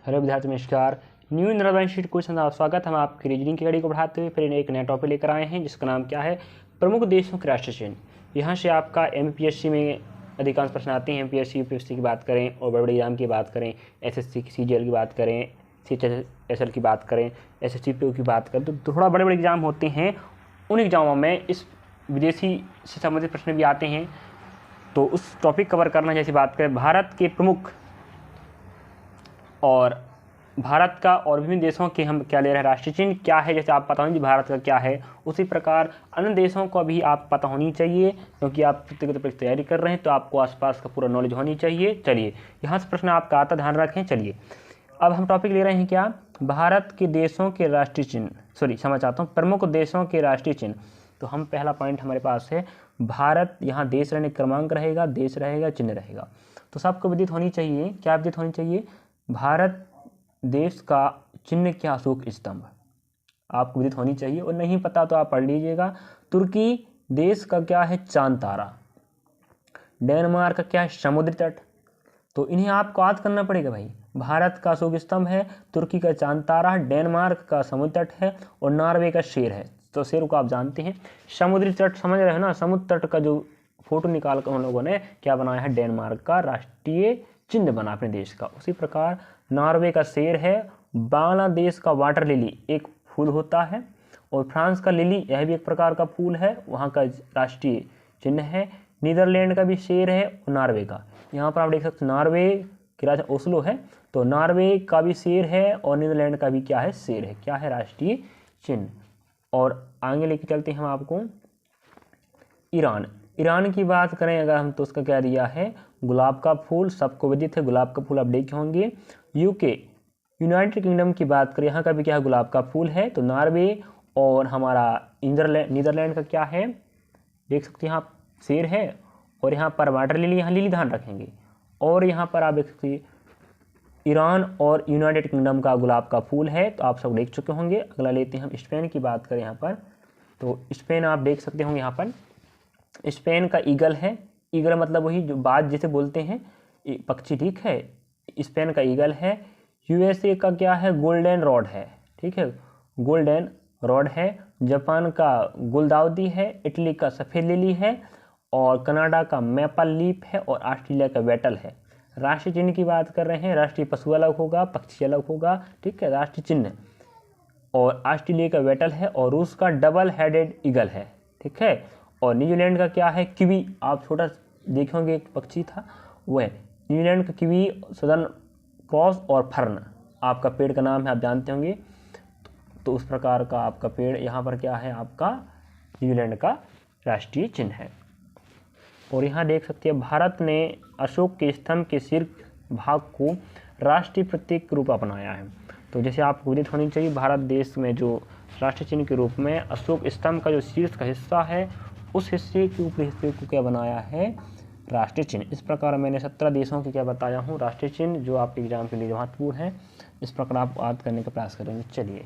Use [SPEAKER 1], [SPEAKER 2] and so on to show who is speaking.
[SPEAKER 1] Hello विद्यार्थी नमस्कार। New Indira sheet question का स्वागत। हम आपकी रीजनिंग की कड़ी को बढ़ाते हुए फिर एक नया टॉपिक लेकर आए हैं जिसका नाम क्या है, प्रमुख देशों के राष्ट्रीय चिन्ह। यहाँ से आपका एमपीएससी में अधिकांश प्रश्न आते हैं। एमपीएससी यूपीएससी की बात करें और बड़े बड़े एग्जाम की बात करें, एसएससी की सीजीएल की बात करें, सीएचएसएल की बात करें, एसएससी पीओ की बात करें, तो थोड़ा बड़े बड़े एग्जाम होते हैं। उन एग्जामों में इस विदेशी से संबंधित प्रश्न भी आते हैं, तो उस टॉपिक कवर करना। जैसे बात करें भारत के प्रमुख और भारत का और विभिन्न देशों के हम क्या ले रहे हैं, राष्ट्रीय चिन्ह क्या है, जैसे आप पता होनी भारत का क्या है, उसी प्रकार अन्य देशों को भी आप पता होनी चाहिए, क्योंकि आप व्यक्तिगत परीक्षा तैयारी कर रहे हैं तो आपको आसपास का पूरा नॉलेज होनी चाहिए। चलिए यहाँ से प्रश्न आपका आता, ध्यान रखें। चलिए अब हम टॉपिक ले रहे हैं क्या, भारत के देशों के राष्ट्रीय चिन्ह, क्षमा चाहता हूँ, प्रमुख देशों के राष्ट्रीय चिन्ह। तो हम पहला पॉइंट हमारे पास है भारत, यहाँ देश रहने क्रमांक रहेगा, देश रहेगा, चिन्ह रहेगा। तो सबको विदित होनी चाहिए, क्या विदित होनी चाहिए, भारत देश का चिन्ह क्या, अशोक स्तंभ, आपको विदित होनी चाहिए। और नहीं पता तो आप पढ़ लीजिएगा। तुर्की देश का क्या है, चांद तारा। डेनमार्क का क्या है, समुद्री तट। तो इन्हें आपको याद करना पड़ेगा भाई। भारत का अशोक स्तंभ है, तुर्की का चांद तारा, डेनमार्क का समुद्र तट है और नॉर्वे का शेर है। तो शेर को आप जानते हैं। समुद्री तट समझ रहे हैं ना, समुद्र तट का जो फोटो निकाल कर उन लोगों ने क्या बनाया है, डेनमार्क का राष्ट्रीय चिन्ह बना अपने देश का। उसी प्रकार नॉर्वे का शेर है, बांग्लादेश का वाटर लिली एक फूल होता है, और फ्रांस का लिली यह भी एक प्रकार का फूल है, वहाँ का राष्ट्रीय चिन्ह है। नीदरलैंड का भी शेर है और नॉर्वे का, यहाँ पर आप देख सकते हैं नॉर्वे की राजधानी ओस्लो है, तो नॉर्वे का भी शेर है और नीदरलैंड का भी क्या है, शेर है। क्या है, राष्ट्रीय चिन्ह। और आगे लेके चलते हैं हम आपको ईरान। ईरान की बात करें अगर हम, तो उसका क्या दिया है, गुलाब का फूल, सबको विदित है, गुलाब का फूल आप देखे होंगे। यूके यूनाइटेड किंगडम की बात करें, यहाँ का भी क्या है, गुलाब का फूल है। तो नॉर्वे और हमारा नीदरलैंड का क्या है, देख सकते हैं यहाँ शेर है, और यहाँ पर वाटर लिली, यहाँ लिली ध्यान रखेंगे। और यहाँ पर आप देख सकते हैं ईरान और यूनाइटेड किंगडम का गुलाब का फूल है, तो आप सब देख चुके होंगे। अगला लेते हैं हम स्पेन की बात करें यहाँ पर, तो स्पेन आप देख सकते होंगे यहाँ पर स्पेन का ईगल है। ईगल मतलब वही जो बाज जिसे बोलते हैं, पक्षी, ठीक है। स्पेन का ईगल है। यूएसए का क्या है, गोल्डन रॉड है, ठीक है, गोल्डन रॉड है। जापान का गुलदाउदी है। इटली का सफ़ेद लिली है, और कनाडा का मैपल लीफ है, और ऑस्ट्रेलिया का वेटल है। राष्ट्रीय चिन्ह की बात कर रहे हैं, राष्ट्रीय पशु अलग होगा, पक्षी अलग होगा, ठीक है, राष्ट्रीय चिन्ह। और ऑस्ट्रेलिया का वेटल है, और रूस का डबल हेडेड ईगल है, ठीक है। और न्यूजीलैंड का क्या है, किवी, आप छोटा देखे होंगे एक पक्षी था वह है न्यूजीलैंड का किवी, सदर्न क्रॉस और फर्न आपका पेड़ का नाम है, आप जानते होंगे। तो उस प्रकार का आपका पेड़ यहाँ पर क्या है, आपका न्यूजीलैंड का राष्ट्रीय चिन्ह है। और यहाँ देख सकते हैं भारत ने अशोक के स्तंभ के शीर्ष भाग को राष्ट्रीय प्रतीक के रूप अपनाया है। तो जैसे आपको विदित होनी चाहिए, भारत देश में जो राष्ट्रीय चिन्ह के रूप में अशोक स्तंभ का जो शीर्ष का हिस्सा है, उस हिस्से के ऊपरी हिस्से को क्या बनाया है, राष्ट्रीय चिन्ह। इस प्रकार मैंने 17 देशों की क्या बताया हूँ, राष्ट्रीय चिन्ह, जो आपके एग्जाम के लिए महत्वपूर्ण है। इस प्रकार आप याद करने का प्रयास करेंगे। चलिए।